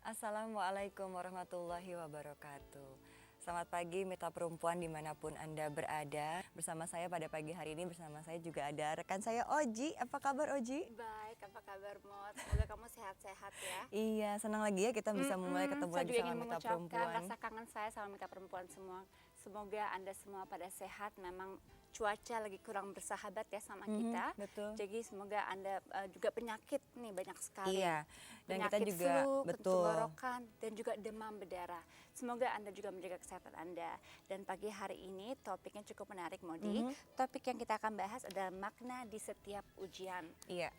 Assalamualaikum warahmatullahi wabarakatuh. Selamat pagi Mitra Perempuan dimanapun Anda berada. Bersama saya pada pagi hari ini, bersama saya juga ada rekan saya Oji. Apa kabar Oji? Baik, apa kabar Mot? Semoga kamu sehat-sehat ya. Iya, senang lagi ya kita bisa mulai ketemu Saya lagi juga sama ingin Mitra mengucapkan Perempuan. rasa kangen saya sama Mitra Perempuan semua. Semoga Anda semua pada sehat. Memang cuaca lagi kurang bersahabat ya sama kita. Betul. Jadi semoga Anda juga penyakit nih banyak sekali. Iya, dan kita Penyakit juga flu, betul. tenggorokan, dan juga demam berdarah. Semoga Anda juga menjaga kesehatan Anda. Dan pagi hari ini topiknya cukup menarik, Modi. Topik yang kita akan bahas adalah makna di setiap ujian. Iya.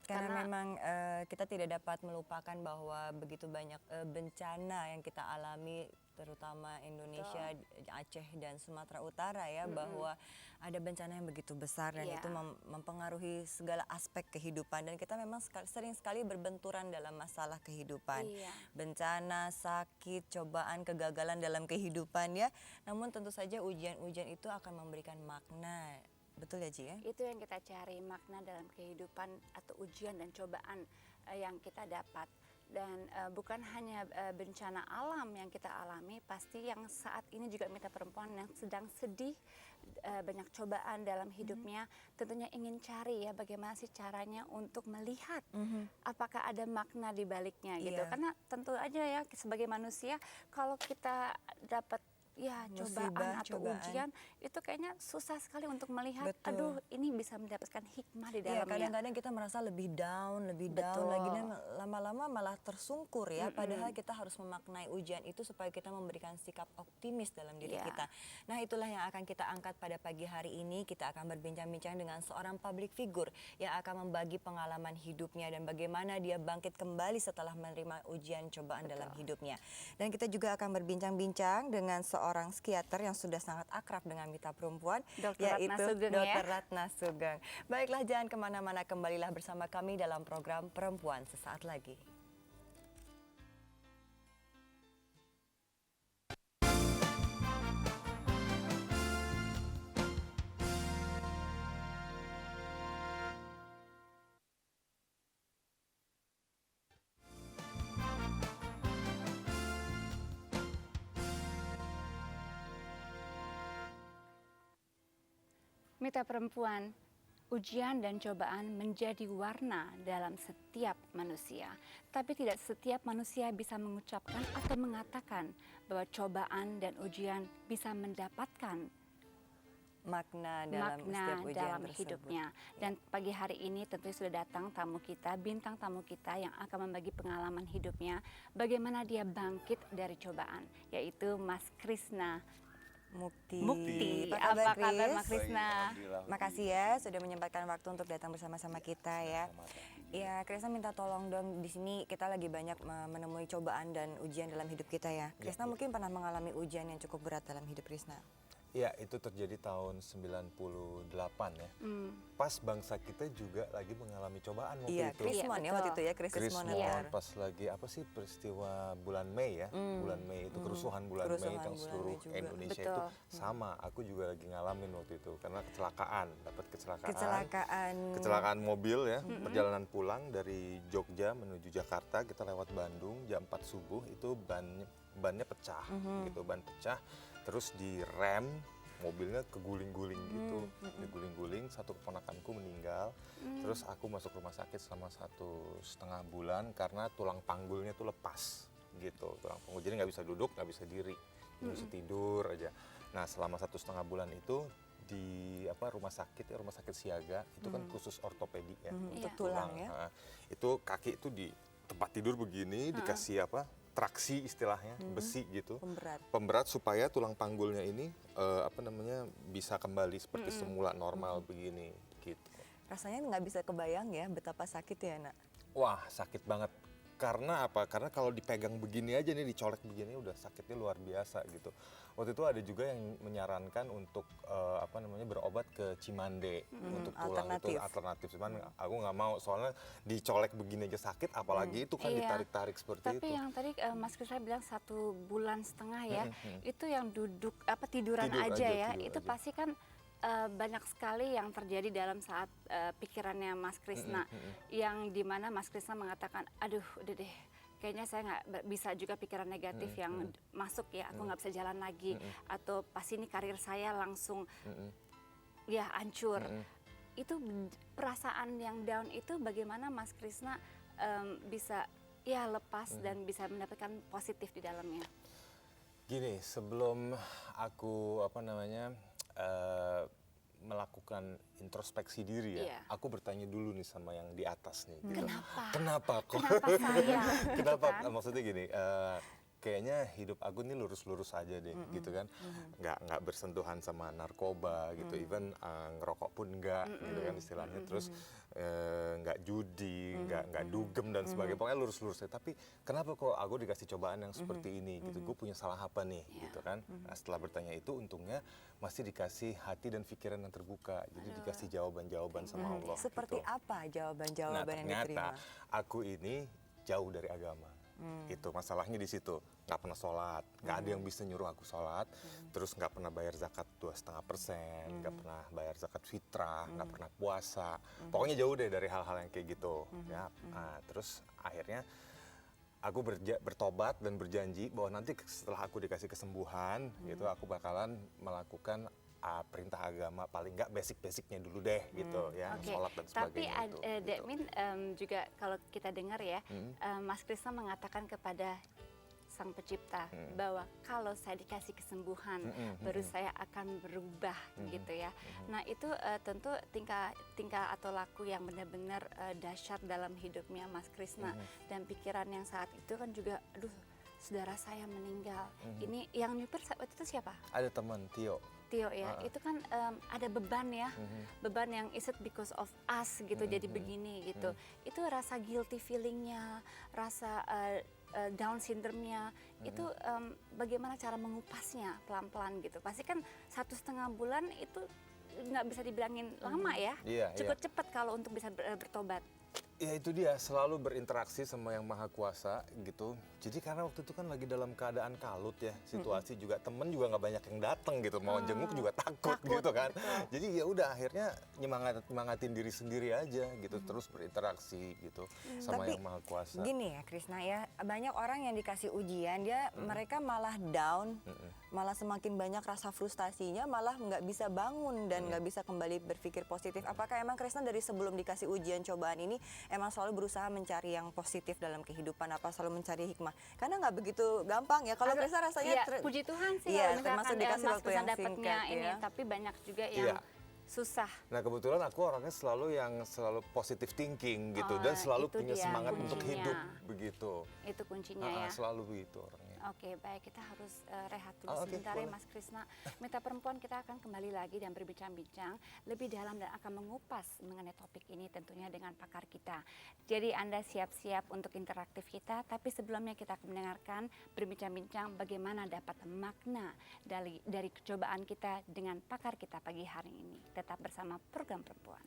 Karena memang kita tidak dapat melupakan bahwa begitu banyak bencana yang kita alami, terutama Indonesia, Aceh dan Sumatera Utara ya, bahwa ada bencana yang begitu besar dan itu mempengaruhi segala aspek kehidupan, dan kita memang sering sekali berbenturan dalam masalah kehidupan. Bencana, sakit, cobaan, kegagalan dalam kehidupan ya. Namun tentu saja ujian-ujian itu akan memberikan makna. Betul ya Ji ya? Itu yang kita cari, makna dalam kehidupan atau ujian dan cobaan yang kita dapat. Dan bukan hanya bencana alam yang kita alami, pasti yang saat ini juga Mitra Perempuan yang sedang sedih, banyak cobaan dalam hidupnya, tentunya ingin cari ya bagaimana sih caranya untuk melihat apakah ada makna di baliknya gitu. Karena tentu aja ya sebagai manusia kalau kita dapat cobaan atau ujian itu kayaknya susah sekali untuk melihat. Aduh, ini bisa mendapatkan hikmah di dalamnya. Kadang-kadang kita merasa lebih down lagi, dan lama-lama malah tersungkur ya. Padahal kita harus memaknai ujian itu supaya kita memberikan sikap optimis dalam diri kita. Nah, itulah yang akan kita angkat pada pagi hari ini. Kita akan berbincang-bincang dengan seorang public figure yang akan membagi pengalaman hidupnya dan bagaimana dia bangkit kembali setelah menerima ujian cobaan dalam hidupnya. Dan kita juga akan berbincang-bincang dengan seorang psikiater yang sudah sangat akrab dengan Mitra Perempuan, yaitu Dr. Ratna Sugeng. Baiklah, jangan kemana-mana, kembalilah bersama kami dalam program Perempuan sesaat lagi. Mitra Perempuan, ujian dan cobaan menjadi warna dalam setiap manusia. Tapi tidak setiap manusia bisa mengucapkan atau mengatakan bahwa cobaan dan ujian bisa mendapatkan makna dalam dalam hidupnya. Dan pagi hari ini tentunya sudah datang tamu kita, bintang tamu kita yang akan membagi pengalaman hidupnya, bagaimana dia bangkit dari cobaan, yaitu Mas Krisna Mukti. Apa kabar Mas Krisna? Makasih ya sudah menyempatkan waktu untuk datang bersama-sama kita ya. Ya, Krisna minta tolong dong, di sini kita lagi banyak menemui cobaan dan ujian dalam hidup kita ya. Krisna mungkin pernah mengalami ujian yang cukup berat dalam hidup Krisna. Ya, itu terjadi tahun 98 ya. Pas bangsa kita juga lagi mengalami cobaan waktu itu. Krismon ya waktu itu ya, krisis moneter. Pas lagi apa sih peristiwa bulan Mei ya. Bulan Mei itu kerusuhan bulan Mei yang seluruh Indonesia itu sama. Aku juga lagi ngalamin waktu itu karena dapat kecelakaan mobil ya. Perjalanan pulang dari Jogja menuju Jakarta, kita lewat Bandung jam 4 subuh itu bannya pecah gitu, ban pecah. Terus direm, mobilnya keguling-guling gitu, diguling-guling, satu keponakanku meninggal. Terus aku masuk rumah sakit selama 1,5 bulan karena tulang panggulnya tuh lepas gitu, tulang panggul. Jadi nggak bisa duduk, nggak bisa diri, bisa tidur aja. Nah, selama 1,5 bulan itu di rumah sakit siaga itu kan khusus ortopedi ya, untuk tulang ya. Itu kaki itu di tempat tidur begini, dikasih traksi istilahnya, besi gitu, pemberat supaya tulang panggulnya ini bisa kembali seperti semula normal begini gitu. Rasanya nggak bisa kebayang ya betapa sakit ya nak. Wah, sakit banget. Karena apa? Karena kalau dipegang begini aja nih, dicolek begini udah sakitnya luar biasa gitu. Waktu itu ada juga yang menyarankan untuk berobat ke Cimande untuk tulang itu alternatif. Cuman aku nggak mau, soalnya dicolek begini aja sakit, apalagi itu kan ditarik-tarik seperti itu. Tapi yang tadi Mas Krisna bilang 1,5 bulan ya, itu yang tiduran aja ya, itu pasti kan banyak sekali yang terjadi dalam saat pikirannya Mas Krisna, yang dimana Mas Krisna mengatakan, aduh udah deh, kayaknya saya nggak bisa juga pikiran negatif yang masuk ya, aku nggak bisa jalan lagi, atau pas ini karir saya langsung ya hancur. Itu perasaan yang down itu bagaimana Mas Krisna bisa ya lepas dan bisa mendapatkan positif di dalamnya? Gini, sebelum aku melakukan introspeksi diri ya, aku bertanya dulu nih sama yang di atas nih. Gitu. Kenapa kok? Kenapa saya? Kenapa? Gitu kan? Maksudnya gini, kayaknya hidup aku nih lurus-lurus aja deh, gitu kan. Nggak bersentuhan sama narkoba gitu, even ngerokok pun nggak, gitu kan istilahnya. Terus nggak judi, nggak dugem dan sebagainya. Pokoknya lurus-lurus aja. Tapi kenapa kok aku dikasih cobaan yang seperti ini gitu? Gue punya salah apa nih, gitu kan? Nah, setelah bertanya itu, untungnya masih dikasih hati dan pikiran yang terbuka. Jadi dikasih jawaban-jawaban sama Allah. Seperti gitu. apa jawaban-jawaban yang diterima? Ternyata aku ini jauh dari agama. Itu masalahnya di situ, nggak pernah sholat, nggak ada yang bisa nyuruh aku sholat, terus nggak pernah bayar zakat 2,5%, nggak pernah bayar zakat fitrah, nggak pernah puasa, pokoknya jauh deh dari hal-hal yang kayak gitu. Ya. Nah, terus akhirnya aku bertobat dan berjanji bahwa nanti setelah aku dikasih kesembuhan, gitu aku bakalan melakukan perintah agama paling nggak basic-basicnya dulu deh gitu ya, sholat dan sebagainya. Tapi Dekmin juga kalau kita dengar ya, Mas Krisna mengatakan kepada Sang Pencipta bahwa kalau saya dikasih kesembuhan baru saya akan berubah gitu ya. Nah itu tentu tingkah atau laku yang benar-benar dahsyat dalam hidupnya Mas Krisna, dan pikiran yang saat itu kan juga, aduh saudara saya meninggal. Ini yang nyupir waktu itu siapa? Ada teman Tio ya, itu kan ada beban ya, beban yang is it because of us gitu, jadi begini gitu. Itu rasa guilty feelingnya, rasa Down syndrome-nya, itu bagaimana cara mengupasnya pelan-pelan gitu. Pasti kan 1,5 bulan itu nggak bisa dibilangin lama ya, cukup cepat kalau untuk bisa bertobat. Ya itu dia, selalu berinteraksi sama yang maha kuasa gitu. Jadi karena waktu itu kan lagi dalam keadaan kalut ya situasi, juga temen juga nggak banyak yang datang gitu, mau jenguk juga takut gitu kan. Betul. Jadi ya udah akhirnya nyemangatin diri sendiri aja gitu, terus berinteraksi gitu sama Tapi, yang maha kuasa. Gini ya Krisna ya, banyak orang yang dikasih ujian dia mereka malah down, malah semakin banyak rasa frustasinya, malah nggak bisa bangun dan nggak bisa kembali berpikir positif. Apakah emang Krisna dari sebelum dikasih ujian cobaan ini emang selalu berusaha mencari yang positif dalam kehidupan, apa selalu mencari hikmah? Karena nggak begitu gampang ya. Kalau Krisna rasanya puji Tuhan sih iya, kalau termasuk misalkan dikasih Mas waktu bisa yang dapatnya singkat ini, ya. tapi banyak juga yang susah. Nah kebetulan aku orangnya selalu positive thinking gitu, dan selalu punya semangat untuk hidup begitu. Itu kuncinya ya. Selalu begitu orangnya. Oke, baik, kita harus rehat dulu sebentar ya Mas Krisna. Mitra Perempuan, kita akan kembali lagi dan berbincang-bincang lebih dalam dan akan mengupas mengenai topik ini tentunya dengan pakar kita. Jadi Anda siap-siap untuk interaktif kita, tapi sebelumnya kita akan mendengarkan berbincang-bincang bagaimana dapat makna dari kecobaan kita dengan pakar kita pagi hari ini. Tetap bersama Program Perempuan.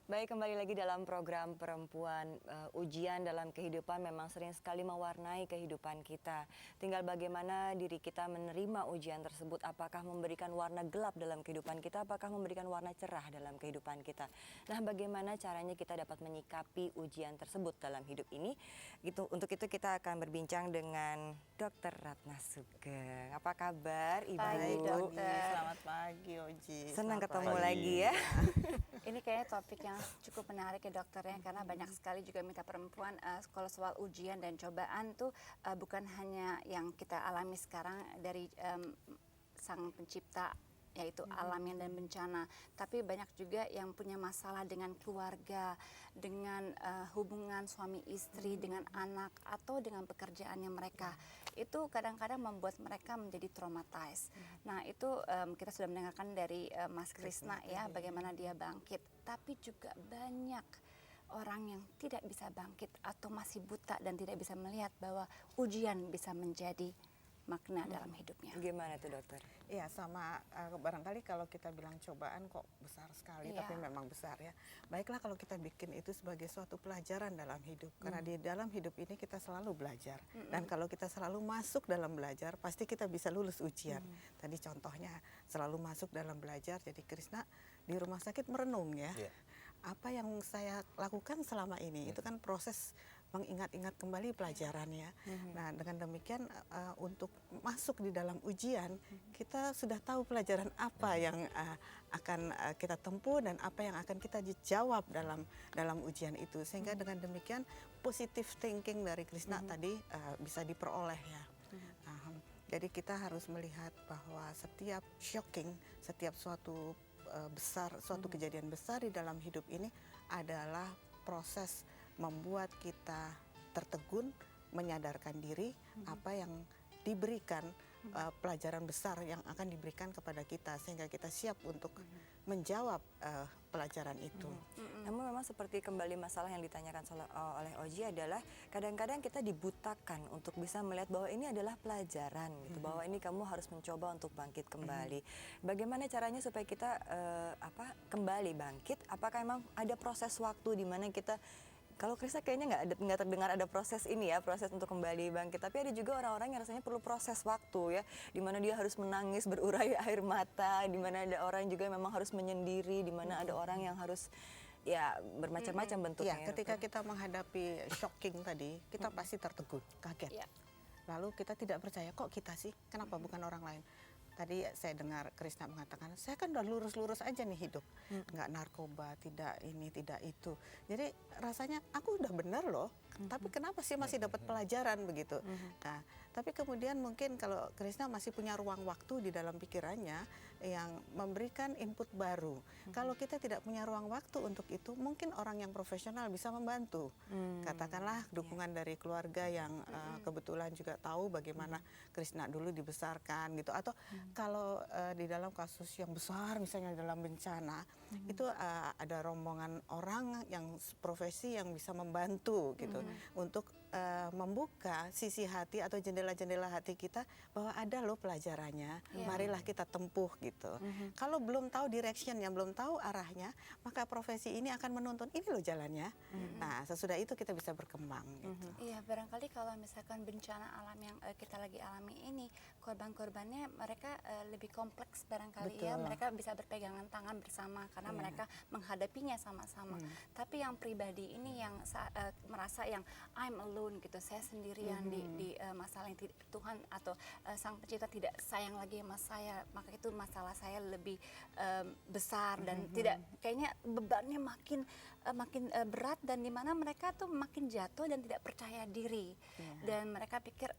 Baik, kembali lagi dalam program Perempuan. Ujian dalam kehidupan memang sering sekali mewarnai kehidupan kita. Tinggal bagaimana diri kita menerima ujian tersebut. Apakah memberikan warna gelap dalam kehidupan kita, apakah memberikan warna cerah dalam kehidupan kita. Nah, bagaimana caranya kita dapat menyikapi ujian tersebut dalam hidup ini? Gitu. Untuk itu kita akan berbincang dengan Dr. Ratna Sugeng. Apa kabar Ibu? Baik, Dokter. Selamat pagi Oji. Senang Selamat ketemu pagi. lagi ya. Ini kayaknya topik yang cukup menarik ya dokter ya, karena banyak sekali juga mitra perempuan kalau soal ujian dan cobaan tuh bukan hanya yang kita alami sekarang dari Sang Pencipta, yaitu alam dan bencana, tapi banyak juga yang punya masalah dengan keluarga, dengan hubungan suami istri, dengan anak, atau dengan pekerjaannya mereka. Itu kadang-kadang membuat mereka menjadi traumatized. Nah itu kita sudah mendengarkan dari Mas Krisna ya, bagaimana dia bangkit, tapi juga banyak orang yang tidak bisa bangkit atau masih buta dan tidak bisa melihat bahwa ujian bisa menjadi makna dalam hidupnya. Gimana tuh dokter? Iya, sama barangkali kalau kita bilang cobaan kok besar sekali, Iya. tapi memang besar ya. Baiklah kalau kita bikin itu sebagai suatu pelajaran dalam hidup, karena di dalam hidup ini kita selalu belajar. Dan kalau kita selalu masuk dalam belajar, pasti kita bisa lulus ujian. Tadi contohnya selalu masuk dalam belajar, jadi Krisna di rumah sakit merenung ya. Iya. Apa yang saya lakukan selama ini, itu kan proses mengingat-ingat kembali pelajarannya. Nah, dengan demikian untuk masuk di dalam ujian, kita sudah tahu pelajaran apa yang akan kita tempuh dan apa yang akan kita jawab dalam ujian itu. Sehingga dengan demikian positive thinking dari Krisna tadi bisa diperoleh ya. Jadi kita harus melihat bahwa setiap shocking, setiap suatu besar, suatu kejadian besar di dalam hidup ini adalah proses membuat kita tertegun, menyadarkan diri apa yang diberikan, pelajaran besar yang akan diberikan kepada kita, sehingga kita siap untuk menjawab pelajaran itu. Namun memang seperti kembali masalah yang ditanyakan oleh Oji adalah kadang-kadang kita dibutakan untuk bisa melihat bahwa ini adalah pelajaran gitu, bahwa ini kamu harus mencoba untuk bangkit kembali. Bagaimana caranya supaya kita kembali bangkit? Apakah memang ada proses waktu di mana kita, kalau Krisna kayaknya nggak terdengar ada proses ini ya, proses untuk kembali bangkit. Tapi ada juga orang-orang yang rasanya perlu proses waktu ya, di mana dia harus menangis berurai air mata, di mana ada orang juga yang memang harus menyendiri, di mana ada orang yang harus ya bermacam-macam bentuknya. Ya, ketika kita menghadapi shocking tadi, kita pasti tertegun, kaget. Ya. Lalu kita tidak percaya, kok kita sih? Kenapa bukan orang lain? Tadi saya dengar Krisna mengatakan, saya kan udah lurus-lurus aja nih hidup. Nggak narkoba, tidak ini, tidak itu. Jadi rasanya aku udah benar loh, tapi kenapa sih masih dapat pelajaran begitu? Nah, tapi kemudian mungkin kalau Krisna masih punya ruang waktu di dalam pikirannya yang memberikan input baru. Kalau kita tidak punya ruang waktu untuk itu, mungkin orang yang profesional bisa membantu. Katakanlah dukungan dari keluarga yang kebetulan juga tahu bagaimana Krisna dulu dibesarkan gitu. Atau kalau di dalam kasus yang besar, misalnya dalam bencana, itu ada rombongan orang yang profesi yang bisa membantu gitu untuk membuka sisi hati atau jendela-jendela hati kita bahwa ada loh pelajarannya, marilah kita tempuh gitu. Kalau belum tahu directionnya, belum tahu arahnya, maka profesi ini akan menuntun ini loh jalannya. Nah, sesudah itu kita bisa berkembang gitu. Iya, barangkali kalau misalkan bencana alam yang kita lagi alami ini, korban-korbannya mereka lebih kompleks barangkali ya, mereka bisa berpegangan tangan bersama karena mereka menghadapinya sama-sama. Tapi yang pribadi ini yang merasa yang I'm alone gitu, saya sendirian di masalah yang Tuhan atau Sang Pencipta tidak sayang lagi sama saya, maka itu masalah saya lebih besar dan tidak, kayaknya bebannya makin berat, dan dimana mereka tuh makin jatuh dan tidak percaya diri dan mereka pikir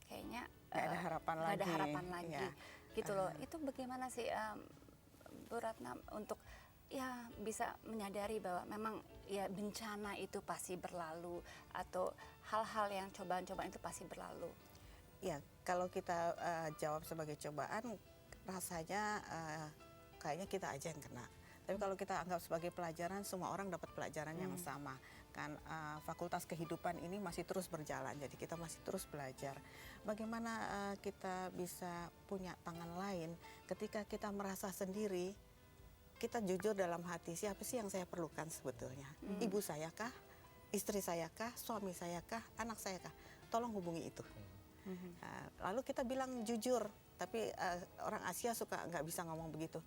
kayaknya Nggak ada harapan nggak ada lagi. harapan lagi Ya. gitu loh. Itu bagaimana sih Bu Ratna untuk ya bisa menyadari bahwa memang ya bencana itu pasti berlalu, atau hal-hal yang cobaan-cobaan itu pasti berlalu? Ya, kalau kita jawab sebagai cobaan, rasanya kayaknya kita aja yang kena. Tapi kalau kita anggap sebagai pelajaran, semua orang dapat pelajaran yang sama. Kan fakultas kehidupan ini masih terus berjalan, jadi kita masih terus belajar. Bagaimana kita bisa punya tangan lain ketika kita merasa sendiri, kita jujur dalam hati, siapa sih yang saya perlukan sebetulnya? Ibu saya kah? Istri saya kah? Suami saya kah? Anak saya kah? Tolong hubungi itu. Lalu kita bilang jujur, tapi orang Asia suka nggak bisa ngomong begitu.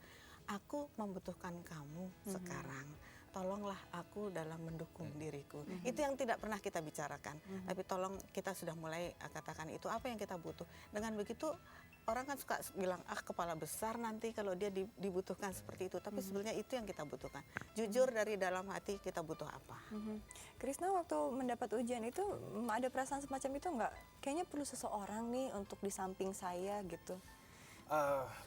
Aku membutuhkan kamu sekarang, tolonglah aku dalam mendukung diriku. Itu yang tidak pernah kita bicarakan, tapi tolong kita sudah mulai katakan itu apa yang kita butuh. Dengan begitu orang kan suka bilang kepala besar nanti kalau dia dibutuhkan seperti itu, tapi sebenarnya itu yang kita butuhkan. Jujur dari dalam hati kita butuh apa. Krisna waktu mendapat ujian itu ada perasaan semacam itu nggak? Kayaknya perlu seseorang nih untuk di samping saya gitu.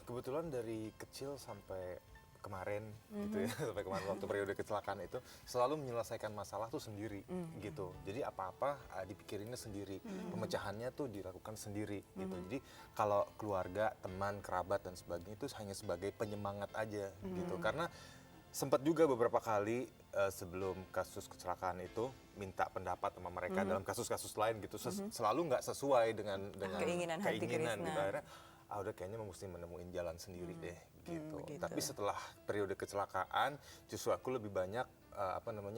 Kebetulan dari kecil sampai kemarin gitu ya, sampai kemarin waktu periode kecelakaan itu selalu menyelesaikan masalah tuh sendiri gitu. Jadi apa-apa dipikirinnya sendiri, pemecahannya tuh dilakukan sendiri gitu. Jadi kalau keluarga, teman, kerabat dan sebagainya itu hanya sebagai penyemangat aja gitu. Karena Sempat juga beberapa kali sebelum kasus kecelakaan itu minta pendapat sama mereka dalam kasus-kasus lain gitu, selalu nggak sesuai dengan Keinginan hati keinginan Krisna. gitu. Akhirnya udah kayaknya mesti menemuin jalan sendiri deh gitu. begitu. Tapi setelah periode kecelakaan justru aku lebih banyak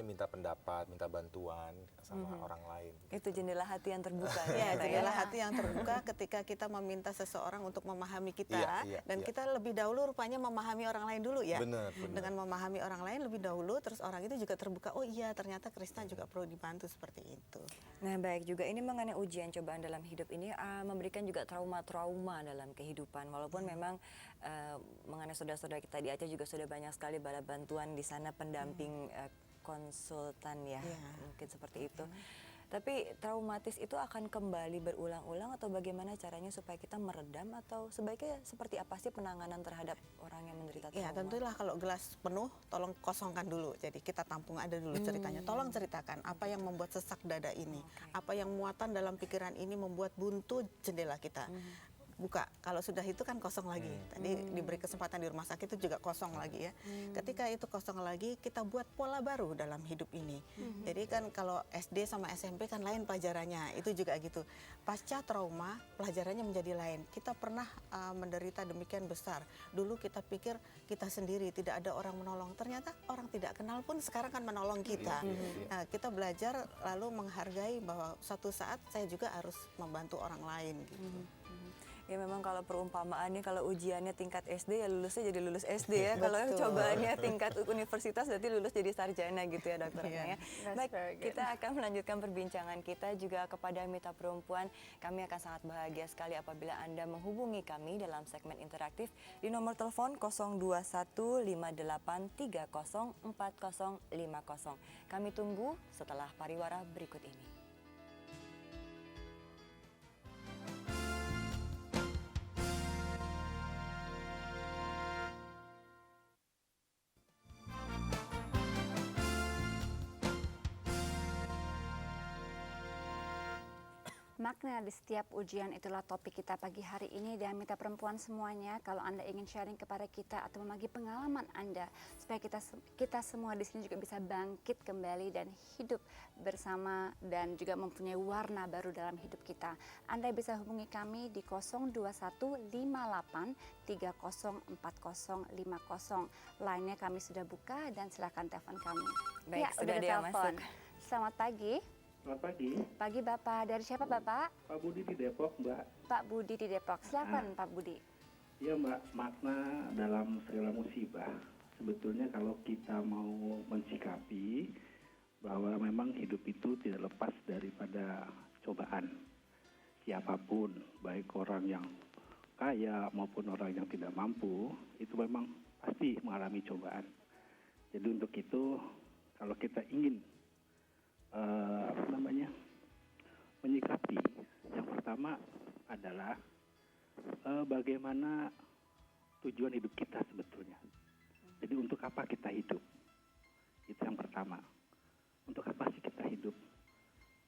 minta pendapat, minta bantuan sama orang lain. Itu jendela hati yang terbuka. Ya, ternyata jendela hati yang terbuka ketika kita meminta seseorang untuk memahami kita, dan kita lebih dahulu rupanya memahami orang lain dulu ya. Benar. Dengan memahami orang lain lebih dahulu, terus orang itu juga terbuka, oh iya ternyata Krisna juga perlu dibantu seperti itu. Nah baik juga ini mengenai ujian cobaan dalam hidup ini memberikan juga trauma-trauma dalam kehidupan. Walaupun memang mengenai saudara-saudara kita di Aceh juga sudah banyak sekali bala bantuan di sana, pendamping konsultan ya, mungkin seperti itu. Tapi traumatis itu akan kembali berulang-ulang atau bagaimana caranya supaya kita meredam, atau sebaiknya seperti apa sih penanganan terhadap orang yang menderita trauma? Ya tentulah kalau gelas penuh tolong kosongkan dulu, jadi kita tampung ada dulu ceritanya. Tolong ceritakan apa yang membuat sesak dada ini, apa yang muatan dalam pikiran ini membuat buntu jendela kita. Buka, kalau sudah itu kan kosong lagi. Tadi diberi kesempatan di rumah sakit itu juga kosong lagi ya. Ketika itu kosong lagi, kita buat pola baru dalam hidup ini. Jadi kan kalau SD sama SMP kan lain pelajarannya, itu juga gitu. Pasca trauma, pelajarannya menjadi lain. Kita pernah menderita demikian besar. Dulu kita pikir kita sendiri, tidak ada orang menolong. Ternyata orang tidak kenal pun sekarang kan menolong kita. Nah, kita belajar lalu menghargai bahwa suatu saat saya juga harus membantu orang lain gitu. Ya memang kalau perumpamaannya, kalau ujiannya tingkat SD ya lulusnya jadi lulus SD ya. Kalau cobaannya tingkat universitas berarti lulus jadi sarjana gitu ya dokter ya. Baik, kita akan melanjutkan perbincangan kita juga kepada Mitra Perempuan. Kami akan sangat bahagia sekali apabila Anda menghubungi kami dalam segmen interaktif di nomor telepon 02158304050. Kami tunggu setelah pariwara berikut ini. Makna di setiap ujian itulah topik kita pagi hari ini, dan Mitra Perempuan semuanya, kalau Anda ingin sharing kepada kita atau membagi pengalaman Anda supaya kita semua di sini juga bisa bangkit kembali dan hidup bersama dan juga mempunyai warna baru dalam hidup kita. Anda bisa hubungi kami di 02158304050. Lainnya kami sudah buka dan silakan telepon kami. Baik, ya, sudah ada yang telepon. masuk. Selamat pagi. Selamat pagi. Pagi Bapak, dari siapa Bapak? Pak Budi di Depok, Mbak. Pak Budi di Depok, silakan Pak Budi. Ya Mbak, makna dalam segala musibah. Sebetulnya kalau kita mau mensikapi bahwa memang hidup itu tidak lepas daripada cobaan. Siapapun, baik orang yang kaya maupun orang yang tidak mampu, itu memang pasti mengalami cobaan. Jadi untuk itu, kalau kita ingin menyikapi, yang pertama adalah bagaimana tujuan hidup kita sebetulnya. Jadi untuk apa kita hidup? Itu yang pertama. Untuk apa sih kita hidup?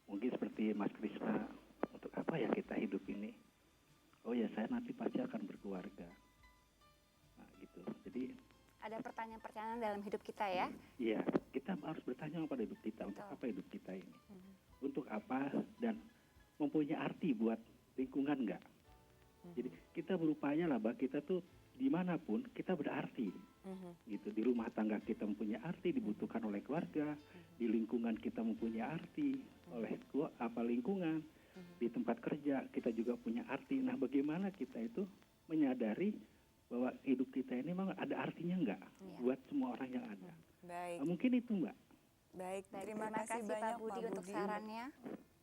Mungkin seperti Mas Krisna, untuk apa ya kita hidup ini? Oh ya, saya nanti pasti akan berkeluarga. Nah gitu. Jadi ada pertanyaan-pertanyaan dalam hidup kita ya? Iya, kita harus bertanya pada hidup kita. Untuk apa hidup kita ini? Untuk apa, dan mempunyai arti buat lingkungan nggak? Jadi kita berupaya lah bahwa kita tuh dimanapun kita berarti. Gitu. Di rumah tangga kita mempunyai arti, dibutuhkan oleh keluarga. Di lingkungan kita mempunyai arti oleh lingkungan. Di tempat kerja kita juga punya arti. Nah, bagaimana kita itu menyadari bahwa hidup kita ini memang ada artinya nggak buat semua orang yang ada. Baik. Mungkin itu Mbak. Baik, terima kasih Pak banyak Budi untuk sarannya.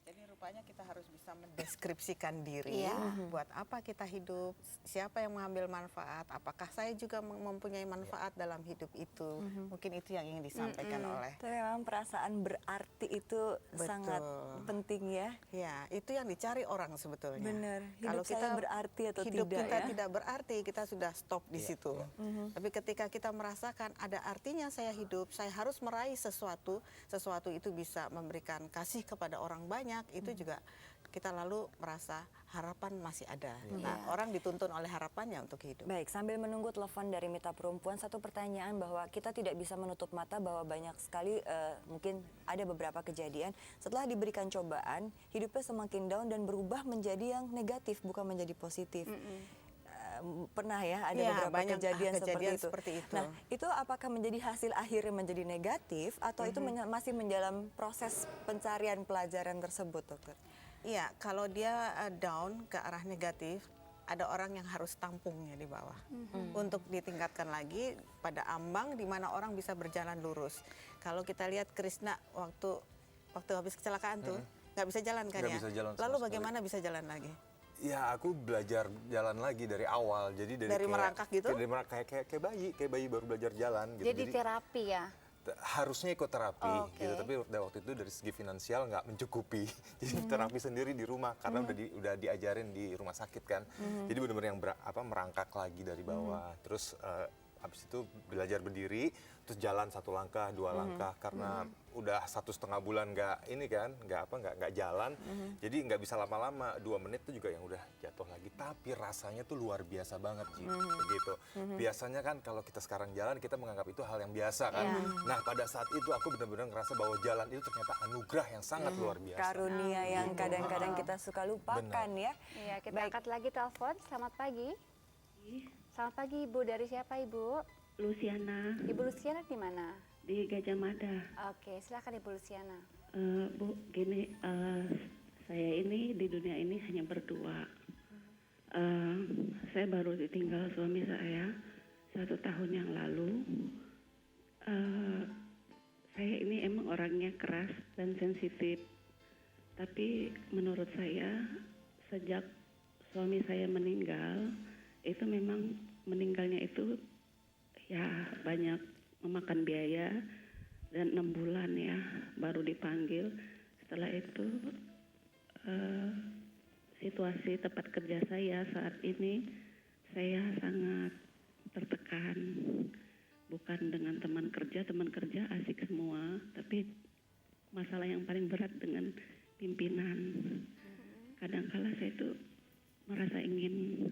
Jadi rupanya kita harus bisa mendeskripsikan diri, buat apa kita hidup, siapa yang mengambil manfaat, apakah saya juga mempunyai manfaat dalam hidup itu. Mungkin itu yang ingin disampaikan oleh. Tapi memang perasaan berarti itu sangat penting ya. Ya, itu yang dicari orang sebetulnya. Benar. Kalau Hidup kita saya berarti atau hidup tidak kita ya? tidak berarti, kita sudah stop di situ. Tapi ketika kita merasakan ada artinya saya hidup, saya harus meraih sesuatu itu bisa memberikan kasih kepada orang banyak, itu juga kita lalu merasa harapan masih ada. Nah, orang dituntun oleh harapannya untuk hidup. Baik, sambil menunggu telepon dari Mitra Perempuan, satu pertanyaan bahwa kita tidak bisa menutup mata bahwa banyak sekali mungkin ada beberapa kejadian setelah diberikan cobaan, hidupnya semakin down dan berubah menjadi yang negatif, bukan menjadi positif. Pernah ya ada beberapa banyak kejadian seperti itu. Nah, itu apakah menjadi hasil akhirnya menjadi negatif atau itu masih menjalan proses pencarian pelajaran tersebut, dokter? Iya, kalau dia down ke arah negatif, ada orang yang harus tampungnya di bawah untuk ditingkatkan lagi pada ambang di mana orang bisa berjalan lurus. Kalau kita lihat Krishna waktu habis kecelakaan tuh nggak bisa jalan kan Nggak ya. bisa jalan sama Lalu sekali. bagaimana bisa jalan lagi? Ya aku belajar jalan lagi dari awal. Jadi Dari merangkak gitu? Dari merangkak kayak bayi baru belajar jalan gitu. Jadi terapi ya. Harusnya ikut terapi Oke. gitu, tapi waktu itu dari segi finansial nggak mencukupi. Jadi terapi sendiri di rumah karena udah diajarin di rumah sakit kan. Jadi benar-benar yang merangkak lagi dari bawah. Terus habis itu belajar berdiri, terus jalan 1 langkah, 2 langkah karena udah 1,5 bulan nggak jalan. Jadi nggak bisa lama-lama, 2 menit itu juga yang udah jatuh lagi. Tapi rasanya tuh luar biasa banget Ji, begitu. Biasanya kan kalau kita sekarang jalan kita menganggap itu hal yang biasa kan. Nah pada saat itu aku benar-benar ngerasa bahwa jalan itu ternyata anugerah yang sangat luar biasa. Karunia yang kadang-kadang kita suka lupakan ya. Iya, kita angkat lagi telepon. Selamat pagi. Selamat pagi Ibu, dari siapa Ibu? Luciana Ibu Luciana di mana? di Gajah Mada. Oke, silakan Ibu Luciana. Bu, gini, saya ini di dunia ini hanya berdua. Saya baru ditinggal suami saya 1 tahun yang lalu. Saya ini emang orangnya keras dan sensitif. Tapi menurut saya sejak suami saya meninggal, itu memang meninggalnya itu ya banyak memakan biaya dan 6 bulan ya baru dipanggil. Setelah itu situasi tempat kerja saya saat ini saya sangat tertekan, bukan dengan teman kerja asik semua, tapi masalah yang paling berat dengan pimpinan. Kadangkala saya itu merasa ingin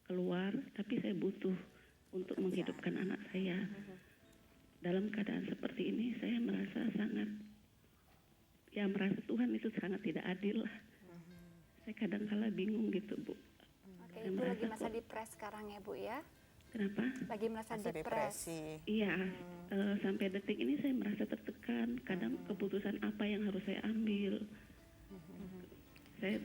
keluar, tapi saya butuh untuk menghidupkan anak saya. Dalam keadaan seperti ini saya merasa merasa Tuhan itu sangat tidak adil lah. Saya kadangkala bingung gitu Bu. Oke, Ibu lagi masa depres sekarang ya Bu ya? Kenapa? Lagi merasa depres. Iya, sampai detik ini saya merasa tertekan. Kadang keputusan apa yang harus saya ambil. Saya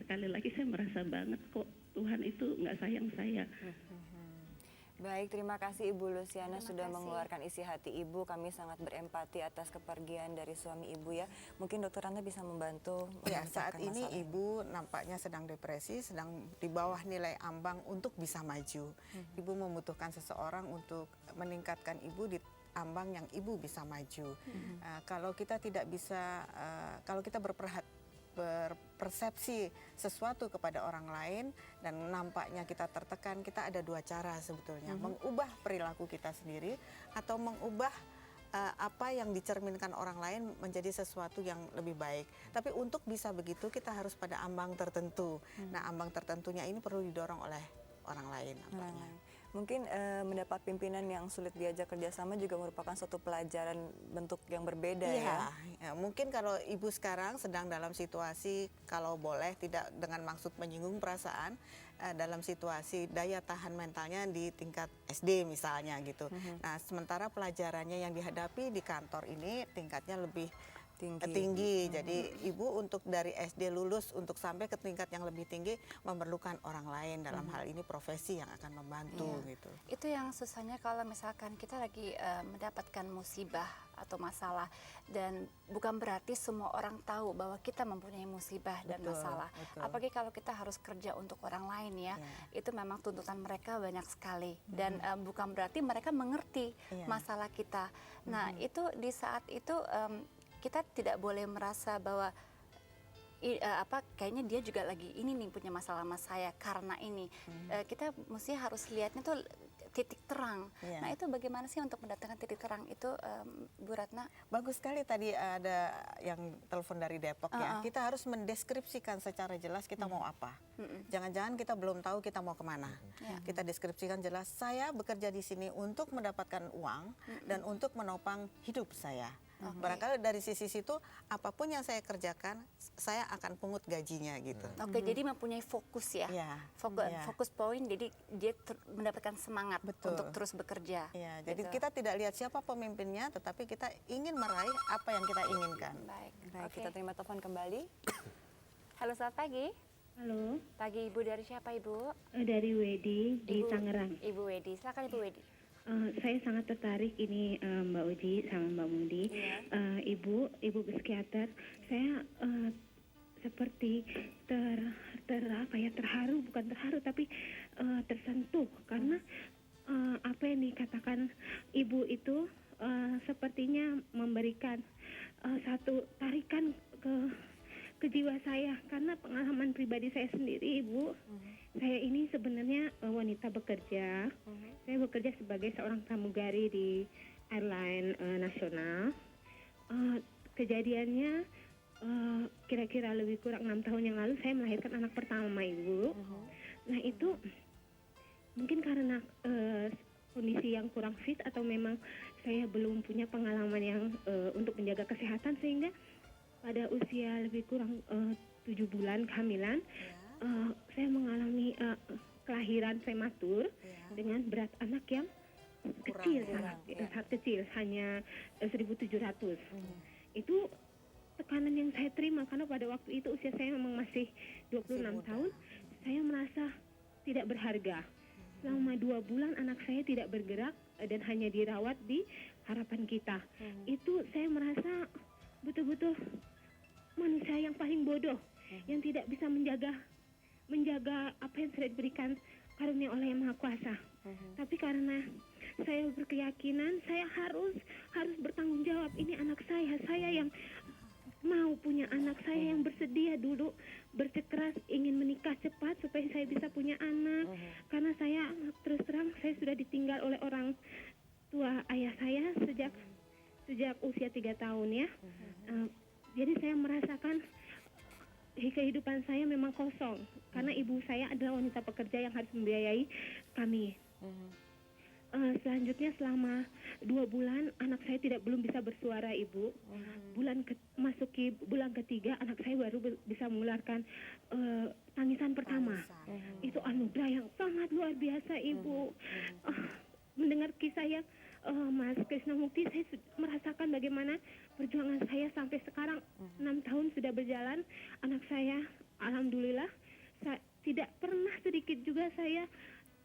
sekali lagi saya merasa banget kok Tuhan itu nggak sayang saya. Baik, terima kasih Ibu Luciana Terima sudah kasih. mengeluarkan isi hati Ibu. Kami sangat berempati atas kepergian dari suami Ibu ya. Mungkin Dokter Randa bisa membantu. Ya, saat memecahkan ini masalah ibu nampaknya sedang depresi, sedang di bawah nilai ambang untuk bisa maju. Ibu membutuhkan seseorang untuk meningkatkan ibu di ambang yang ibu bisa maju. Kalau kita tidak bisa, kalau kita berpersepsi sesuatu kepada orang lain dan nampaknya kita tertekan, kita ada 2 cara sebetulnya. Mengubah perilaku kita sendiri atau mengubah apa yang dicerminkan orang lain menjadi sesuatu yang lebih baik. Tapi untuk bisa begitu kita harus pada ambang tertentu. Nah, ambang tertentunya ini perlu didorong oleh orang lain nampaknya. Mungkin mendapat pimpinan yang sulit diajak kerjasama juga merupakan suatu pelajaran bentuk yang berbeda ya. Ya, mungkin kalau ibu sekarang sedang dalam situasi, kalau boleh tidak dengan maksud menyinggung perasaan, dalam situasi daya tahan mentalnya di tingkat SD misalnya gitu. Nah, sementara pelajarannya yang dihadapi di kantor ini tingkatnya lebih tinggi. Jadi ibu untuk dari SD lulus untuk sampai ke tingkat yang lebih tinggi memerlukan orang lain, dalam hal ini profesi yang akan membantu gitu. Itu yang susahnya kalau misalkan kita lagi mendapatkan musibah atau masalah, dan bukan berarti semua orang tahu bahwa kita mempunyai musibah dan masalah. Apalagi kalau kita harus kerja untuk orang lain ya, itu memang tuntutan mereka banyak sekali, dan bukan berarti mereka mengerti masalah kita. Nah, itu di saat itu kita tidak boleh merasa bahwa kayaknya dia juga lagi ini nih punya masalah sama saya karena ini. Kita mesti harus lihatnya tuh titik terang. Iya. Nah itu bagaimana sih untuk mendatangkan titik terang itu, Bu Ratna? Bagus sekali tadi ada yang telepon dari Depok ya. Kita harus mendeskripsikan secara jelas kita mau apa. Jangan-jangan kita belum tahu kita mau kemana. Kita deskripsikan jelas, saya bekerja di sini untuk mendapatkan uang dan untuk menopang hidup saya. Barangkali dari sisi situ apapun yang saya kerjakan, saya akan pungut gajinya gitu. Oke, jadi mempunyai fokus ya. Iya, Fokus, iya. fokus poin, jadi dia mendapatkan semangat Betul. untuk terus bekerja. Ya, jadi Gitu. kita tidak lihat siapa pemimpinnya, tetapi kita ingin meraih apa yang kita inginkan. Baik. Baik, Oke. kita terima telepon kembali. Halo, selamat pagi. Halo, Pagi Ibu, dari siapa Ibu? dari Wedi di Tangerang. Ibu Wedi, silakan Ibu Wedi. Saya sangat tertarik ini Mbak Uji sama Mbak Mudi. Ibu psikiater, saya seperti terharu, bukan terharu tapi tersentuh karena apa yang dikatakan Ibu itu sepertinya memberikan satu tarikan ke jiwa saya karena pengalaman pribadi saya sendiri, Ibu. Saya ini sebenarnya wanita bekerja. Saya bekerja sebagai seorang pramugari di airline nasional. Kejadiannya kira-kira lebih kurang 6 tahun yang lalu saya melahirkan anak pertama, Ibu. Nah itu mungkin karena kondisi yang kurang fit atau memang saya belum punya pengalaman yang untuk menjaga kesehatan sehingga pada usia lebih kurang 7 bulan kehamilan saya mengalami kelahiran prematur dengan berat anak yang kecil, sangat kecil, hanya 1.700. Itu tekanan yang saya terima karena pada waktu itu usia saya memang masih 26 tahun. Saya merasa tidak berharga. Selama 2 bulan anak saya tidak bergerak dan hanya dirawat di Harapan Kita. Itu saya merasa betul-betul manusia yang paling bodoh, yang tidak bisa menjaga apa yang sudah diberikan karunia oleh Yang Maha Kuasa. Tapi karena saya berkeyakinan saya harus bertanggung jawab, ini anak saya yang mau punya anak, saya yang bersedia dulu bersikeras ingin menikah cepat supaya saya bisa punya anak. Karena saya terus terang saya sudah ditinggal oleh orang tua ayah saya sejak usia 3 tahun ya. Jadi saya merasakan kehidupan saya memang kosong karena ibu saya adalah wanita pekerja yang harus membiayai kami. Selanjutnya selama 2 bulan anak saya belum bisa bersuara, Ibu. Masuki bulan ketiga anak saya baru bisa mengeluarkan tangisan pertama. Itu anugerah yang sangat luar biasa, Ibu. Mendengar kisah yang Mas Krisna Mukti, saya merasakan bagaimana perjuangan saya sampai sekarang 6 tahun sudah berjalan. Anak saya alhamdulillah tidak pernah sedikit juga saya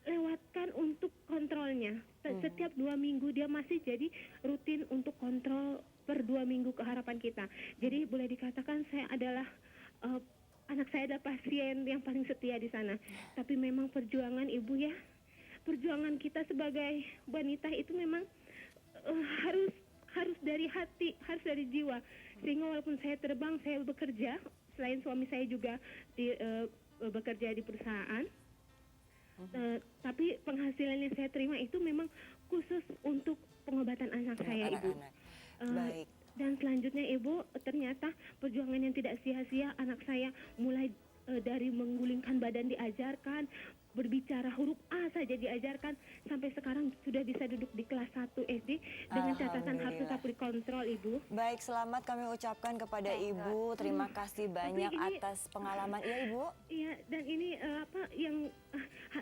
lewatkan untuk kontrolnya. Setiap 2 minggu dia masih jadi rutin untuk kontrol per 2 minggu ke Harapan Kita. Jadi boleh dikatakan saya adalah anak saya adalah pasien yang paling setia di sana. Tapi memang perjuangan Ibu ya, perjuangan kita sebagai wanita itu memang harus dari hati, harus dari jiwa. Sehingga walaupun saya terbang, saya bekerja, selain suami saya juga bekerja di perusahaan. Tapi penghasilan yang saya terima itu memang khusus untuk pengobatan anak saya, Ibu. Baik. Dan selanjutnya, Ibu, ternyata perjuangan yang tidak sia-sia, anak saya mulai dari menggulingkan badan diajarkan, berbicara huruf A saja diajarkan, sampai sekarang sudah bisa duduk di kelas 1 SD dengan catatan harus tetap dikontrol, Ibu. Baik, selamat kami ucapkan kepada Ibu. Terima kasih banyak atas pengalaman. Iya, Ibu. Iya, dan ini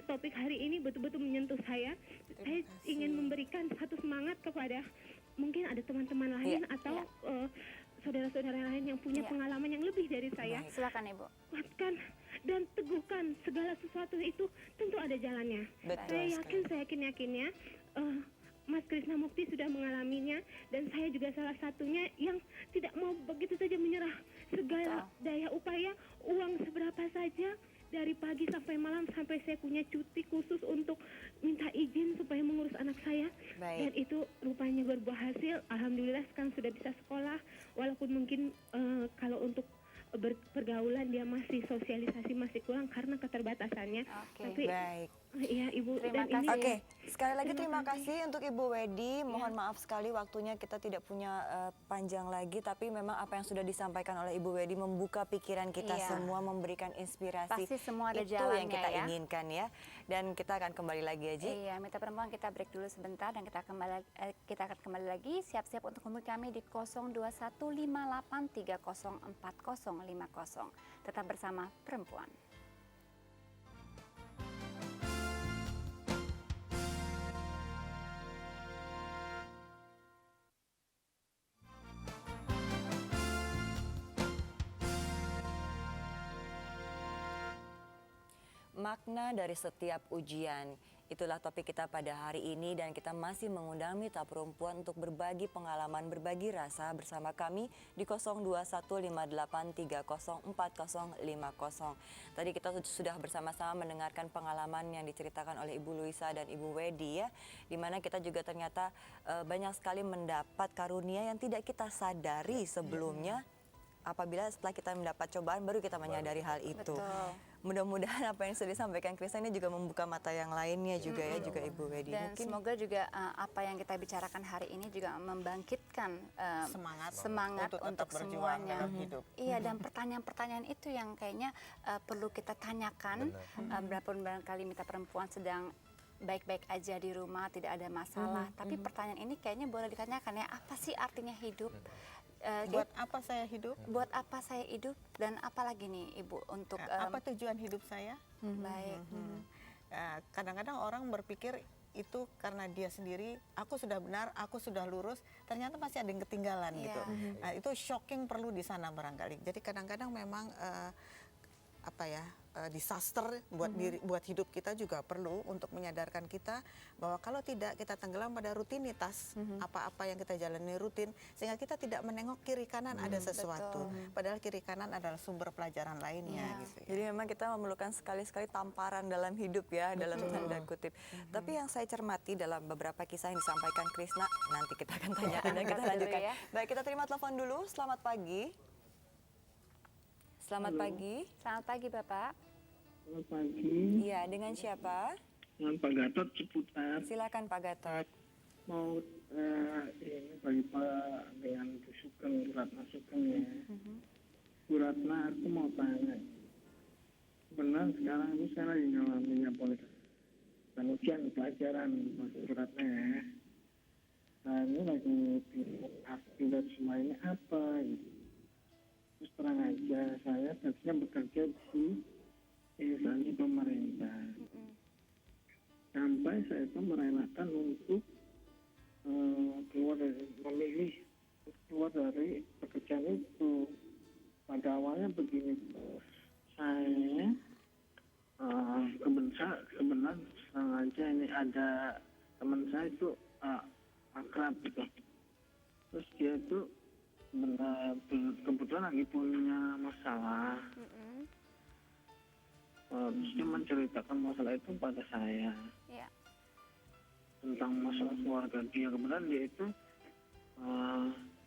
topik hari ini betul-betul menyentuh saya. Saya ingin memberikan satu semangat kepada mungkin ada teman-teman lain atau saudara-saudara lain yang punya pengalaman yang lebih dari saya. Silakan Ibu. Kuatkan dan teguhkan segala sesuatu itu tentu ada jalannya. Saya yakin-yakinnya Mas Krisna Mukti sudah mengalaminya dan saya juga salah satunya yang tidak mau begitu saja menyerah segala daya upaya, uang seberapa saja dari pagi sampai malam sampai saya punya cuti khusus untuk minta izin supaya mengurus anak saya. Dan itu rupanya berbuah hasil. Alhamdulillah sekarang sudah bisa sekolah walaupun mungkin kalau untuk pergaulan dia masih sosialisasi masih kurang karena keterbatasannya. Tapi Iya Ibu, Terima dan ini kasih. Oke, sekali lagi terima Terima kasih untuk Ibu Wedi. Mohon maaf sekali waktunya kita tidak punya panjang lagi, tapi memang apa yang sudah disampaikan oleh Ibu Wedi membuka pikiran kita Iya. semua, memberikan inspirasi. Pasti semua ada itu yang jalannya kita ya. inginkan ya. Dan kita akan kembali lagi ya, Ji. Iya, Mitra Perempuan, kita break dulu sebentar dan kita akan kembali lagi. Siap-siap untuk hubungi kami di 021583045050. Tetap bersama Perempuan. Makna dari setiap ujian. Itulah topik kita pada hari ini dan kita masih mengundang Mitra Perempuan untuk berbagi pengalaman, berbagi rasa bersama kami di 021583045050. Tadi kita sudah bersama-sama mendengarkan pengalaman yang diceritakan oleh Ibu Luisa dan Ibu Wedi ya, di mana kita juga ternyata banyak sekali mendapat karunia yang tidak kita sadari sebelumnya. Apabila setelah kita mendapat cobaan baru kita menyadari hal itu. Betul. Mudah-mudahan apa yang sudah disampaikan Krisna ini juga membuka mata yang lainnya juga ya, juga Ibu Wedi. Dan Mungkin semoga juga apa yang kita bicarakan hari ini juga membangkitkan semangat untuk untuk tetap berjuang semuanya. dalam hidup. Iya, dan pertanyaan-pertanyaan itu yang kayaknya perlu kita tanyakan. Berapun barangkali Mitra Perempuan sedang baik-baik aja di rumah, tidak ada masalah. Tapi pertanyaan ini kayaknya boleh ditanyakan ya, apa sih artinya hidup? Buat apa saya hidup? Buat apa saya hidup dan apa lagi nih Ibu untuk Apa tujuan hidup saya? baik. Kadang-kadang orang berpikir itu karena dia sendiri, aku sudah benar, aku sudah lurus, ternyata masih ada yang ketinggalan Iya. gitu. Nah, itu shocking perlu di sana barangkali. Jadi kadang-kadang memang disaster buat hidup kita juga perlu untuk menyadarkan kita bahwa kalau tidak kita tenggelam pada rutinitas apa-apa yang kita jalani rutin, sehingga kita tidak menengok kiri kanan ada sesuatu, padahal kiri kanan adalah sumber pelajaran lainnya gitu ya. jadi memang kita memerlukan sekali-sekali tamparan dalam hidup ya, dalam tanda kutip. Tapi yang saya cermati dalam beberapa kisah yang disampaikan Krisna, nanti kita akan tanyakan dan kita Dulu lanjutkan. ya. Baik, kita terima telepon dulu. Selamat pagi. Selamat pagi. Selamat pagi Bapak. Selamat pagi, Iya, dengan siapa? dengan Pak Gatot Ciputat. Silakan Pak Gatot. Mau ini bagi Pak dengan Bu Sugeng, Bu Ratna Sugeng ya. Bu Ratna, aku mau tanya. Benar sekarang ini saya lagi ngalamin politik dan ujian pelajaran Mas Bu Ratna ya. Nah ini lagi bingung akibat semua ini apa gitu. Terus terang aja, saya tadinya bekerja di instansi pemerintah. Sampai saya itu merelakan untuk memilih keluar dari pekerjaan itu. Pada awalnya begini, saya kebenaran sengaja ini ada teman saya itu akrab gitu. Terus dia itu kebetulan lagi punya masalah. Terus dia menceritakan masalah itu pada saya. Iya. Tentang masalah keluarga dia. Kebetulan dia itu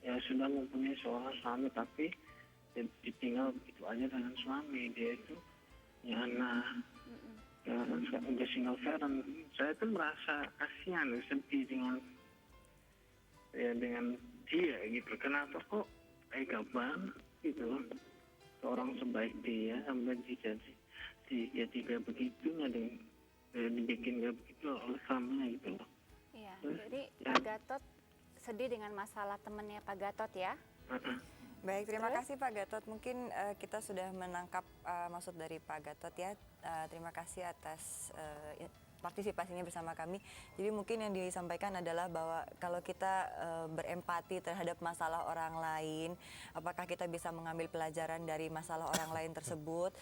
ya sudah mempunyai seorang suami, tapi dia ditinggal begitu aja dengan suami. Dia itu punya anak. Udah single parent. Saya tuh merasa kasihan, sedih dengan dia gitu. Kenapa kok tega banget gitu loh. Seorang sebaik dia sampai jadi kayak begitu, dibikin kayak begitu oleh suaminya gitu loh. Iya, jadi Pak Gatot sedih dengan masalah temannya Pak Gatot ya. Baik, terima Terus? kasih Pak Gatot. Mungkin kita sudah menangkap maksud dari Pak Gatot ya. Terima kasih atas partisipasinya bersama kami. Jadi mungkin yang disampaikan adalah bahwa kalau kita berempati terhadap masalah orang lain, apakah kita bisa mengambil pelajaran dari masalah orang lain tersebut?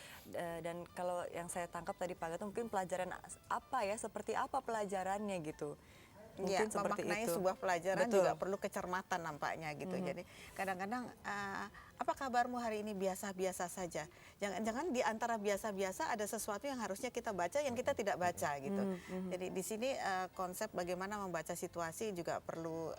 Dan kalau yang saya tangkap tadi Pak Gatot, mungkin pelajaran apa ya, seperti apa pelajarannya gitu? Ya, Mungkin seperti memaknai itu. sebuah pelajaran Betul. juga perlu kecermatan nampaknya gitu. Jadi kadang-kadang apa kabarmu hari ini, biasa-biasa saja. Jangan-jangan di antara biasa-biasa ada sesuatu yang harusnya kita baca yang kita tidak baca gitu. Jadi di sini konsep bagaimana membaca situasi juga perlu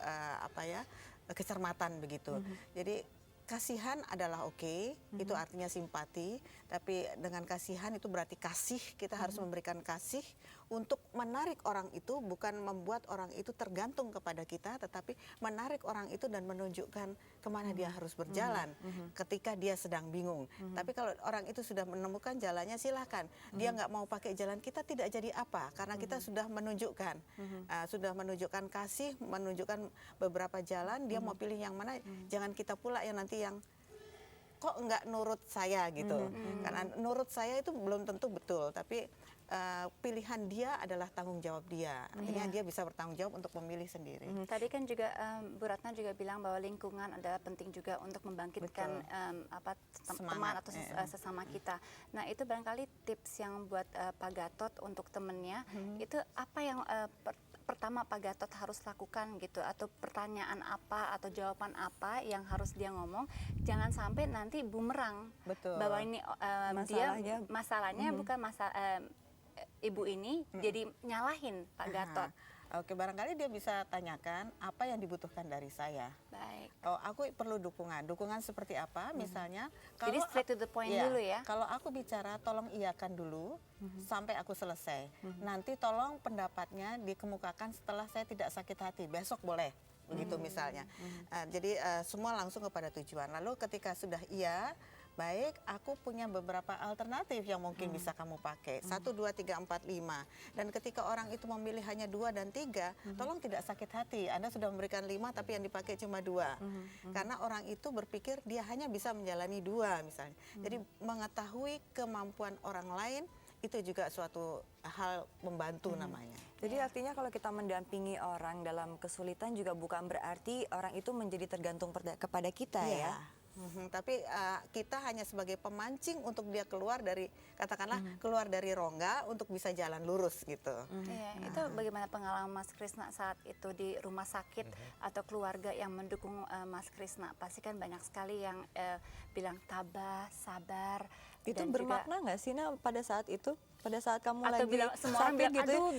kecermatan begitu. Jadi kasihan adalah oke, itu artinya simpati, tapi dengan kasihan itu berarti kasih, kita harus memberikan kasih untuk menarik orang itu, bukan membuat orang itu tergantung kepada kita, tetapi menarik orang itu dan menunjukkan kemana dia harus berjalan ketika dia sedang bingung. Tapi kalau orang itu sudah menemukan jalannya, silahkan. Dia nggak mau pakai jalan kita, tidak jadi apa, karena kita sudah menunjukkan, sudah menunjukkan kasih, menunjukkan beberapa jalan. Dia mau pilih yang mana, jangan kita pula yang nanti yang kok nggak nurut saya gitu. Karena nurut saya itu belum tentu betul, tapi pilihan dia adalah tanggung jawab dia. Artinya dia bisa bertanggung jawab untuk memilih sendiri. Tadi kan juga Bu Ratna juga bilang bahwa lingkungan adalah penting juga untuk membangkitkan teman atau sesama kita. Nah, itu barangkali tips yang buat Pak Gatot untuk temennya, itu apa yang pertama Pak Gatot harus lakukan gitu, atau pertanyaan apa atau jawaban apa yang harus dia ngomong, jangan sampai nanti bumerang. Betul. Bahwa ini masalahnya bukan ibu ini jadi nyalahin Pak Gatot. Oke, barangkali dia bisa tanyakan apa yang dibutuhkan dari saya. Baik. Oh, aku perlu dukungan. Dukungan seperti apa? Misalnya, Jadi straight to the point dulu ya. Kalau aku bicara, tolong iyakan dulu sampai aku selesai. Nanti tolong pendapatnya dikemukakan setelah saya tidak sakit hati. Besok boleh. Begitu misalnya. Jadi semua langsung kepada tujuan. Lalu ketika sudah iya, baik, aku punya beberapa alternatif yang mungkin bisa kamu pakai. 1, 2, 3, 4, 5. Dan ketika orang itu memilih hanya 2 dan 3, tolong tidak sakit hati. Anda sudah memberikan 5 tapi yang dipakai cuma 2. Karena orang itu berpikir dia hanya bisa menjalani 2 misalnya. Jadi mengetahui kemampuan orang lain itu juga suatu hal membantu namanya. Jadi artinya kalau kita mendampingi orang dalam kesulitan juga bukan berarti orang itu menjadi tergantung kepada kita ya. Tapi kita hanya sebagai pemancing untuk dia keluar dari, katakanlah keluar dari rongga untuk bisa jalan lurus gitu. Iya, itu bagaimana pengalaman Mas Krisna saat itu di rumah sakit atau keluarga yang mendukung Mas Krisna? Pasti kan banyak sekali yang bilang tabah, sabar. Itu dan bermakna nggak sih pada saat itu? Pada saat kamu atau lagi bilang, semua orang sakit bilang, gitu, aduh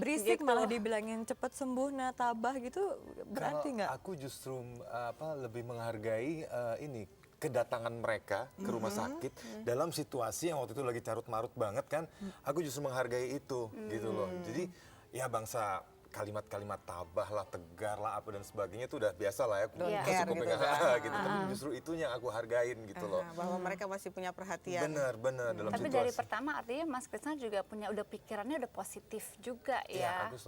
berisik gitu. malah dibilangin cepet sembuh, nah tabah gitu, berarti nggak? Aku justru lebih menghargai ini kedatangan mereka ke rumah sakit dalam situasi yang waktu itu lagi carut marut banget kan. Aku justru menghargai itu gitu loh. Jadi ya bangsa kalimat-kalimat tabah lah, tegar lah, apa dan sebagainya itu udah biasa lah ya. Cukup gitu, gitu. Tapi justru itunya yang aku hargain gitu loh. Bahwa mereka masih punya perhatian. Benar dalam Tapi situasi. dari pertama artinya Mas Krisna juga udah pikirannya udah positif juga ya. Aku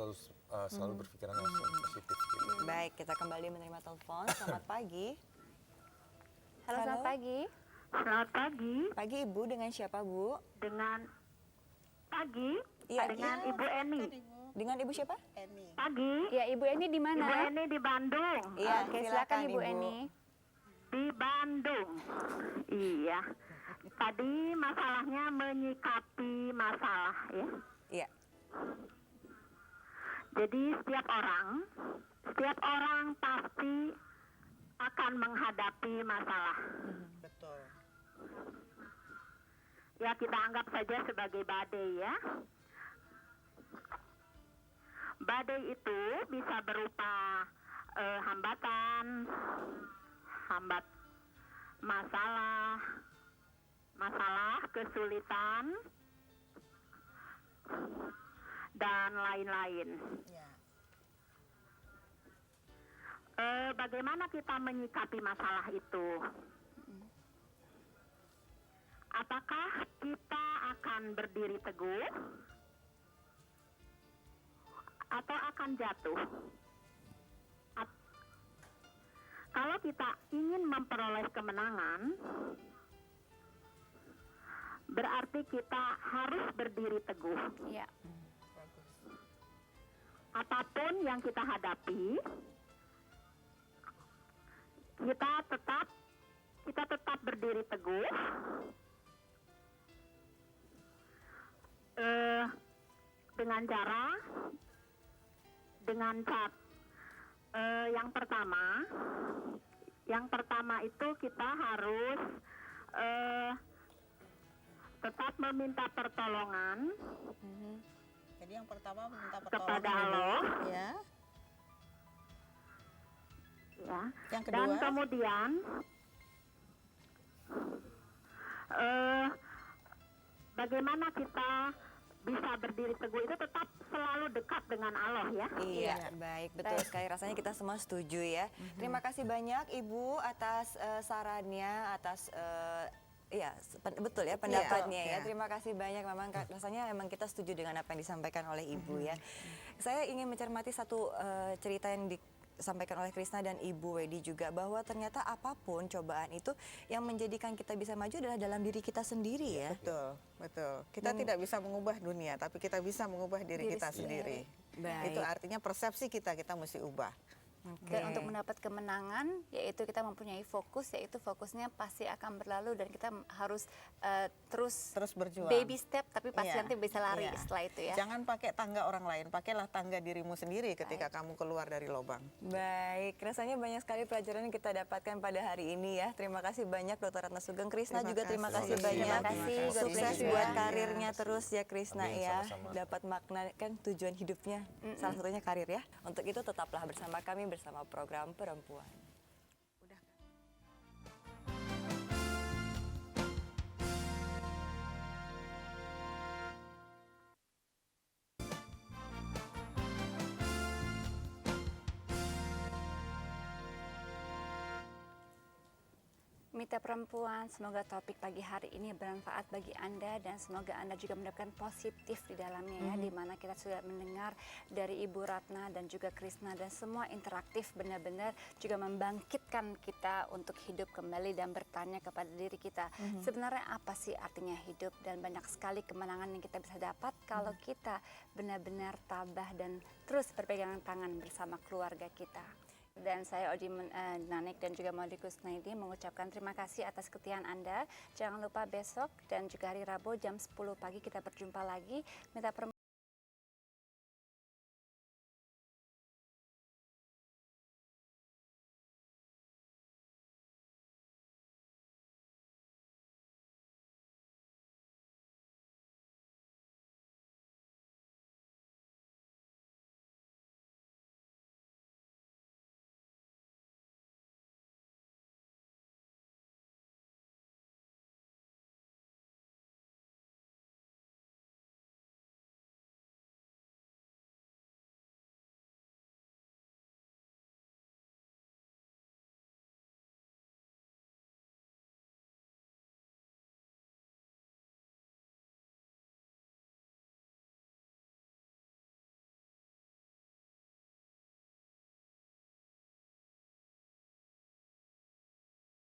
selalu berpikiran yang positif gitu. Baik, kita kembali menerima telepon. Selamat pagi. Halo, selamat pagi. Selamat pagi. Pagi Ibu, dengan siapa Bu? Dengan pagi. Iya, dengan Ibu Eni. Dengan Ibu siapa? Pagi. Ya, Ibu Eni di mana? Ibu Eni di Bandung. Iya, Oke, silakan Ibu Eni. Di Bandung. Iya. Tadi masalahnya menyikapi masalah ya. Iya. Jadi setiap orang pasti akan menghadapi masalah. Betul. Ya, kita anggap saja sebagai badai ya. Badai itu bisa berupa hambatan, masalah, kesulitan, dan lain-lain. Ya. Bagaimana kita menyikapi masalah itu? Apakah kita akan berdiri teguh atau akan jatuh? Kalau kita ingin memperoleh kemenangan, berarti kita harus berdiri teguh. Iya. Apapun yang kita hadapi, kita tetap berdiri teguh. Dengan cara yang pertama itu kita harus tetap meminta pertolongan. Jadi yang pertama minta kepada pertolongan Allah. Ya. Ya. Yang kedua. Dan kemudian bagaimana kita bisa berdiri teguh itu tetap selalu dekat dengan Allah ya. Iya, baik, betul sekali. Rasanya kita semua setuju ya. Terima kasih banyak Ibu atas sarannya, atas iya, betul ya pendapatnya ya. Terima kasih banyak. Memang rasanya memang kita setuju dengan apa yang disampaikan oleh Ibu ya. Saya ingin mencermati satu cerita yang disampaikan oleh Krisna dan Ibu Wedi juga, bahwa ternyata apapun cobaan itu yang menjadikan kita bisa maju adalah dalam diri kita sendiri ya. Betul, betul. Kita tidak bisa mengubah dunia, tapi kita bisa mengubah diri kita sendiri. Baik. Itu artinya persepsi kita mesti ubah. Dan untuk mendapat kemenangan, yaitu kita mempunyai fokus, yaitu fokusnya pasti akan berlalu dan kita harus terus berjuang. baby step, tapi pasti Iya, nanti bisa lari iya. setelah itu ya. Jangan pakai tangga orang lain, pakailah tangga dirimu sendiri ketika kamu keluar dari lubang. Baik, rasanya banyak sekali pelajaran yang kita dapatkan pada hari ini ya. Terima kasih banyak Dr. Ratna Sugeng. Krisna juga terima kasih banyak. Terima kasih. Sukses God bless buat you. karirnya terus ya Krisna Amin, ya. sama-sama. Dapat makna kan tujuan hidupnya. Salah satunya karir ya. Untuk itu tetaplah bersama kami bersama program Perempuan. Mitra Perempuan, semoga topik pagi hari ini bermanfaat bagi Anda dan semoga Anda juga mendapatkan positif di dalamnya ya, di mana kita sudah mendengar dari Ibu Ratna dan juga Krisna dan semua interaktif benar-benar juga membangkitkan kita untuk hidup kembali dan bertanya kepada diri kita, sebenarnya apa sih artinya hidup, dan banyak sekali kemenangan yang kita bisa dapat kalau kita benar-benar tabah dan terus berpegangan tangan bersama keluarga kita. Dan saya Odi Nanik dan juga Maudi Kusnaidi mengucapkan terima kasih atas kesetiaan Anda. Jangan lupa besok dan juga hari Rabu jam 10 pagi kita berjumpa lagi. Mitra Perempuan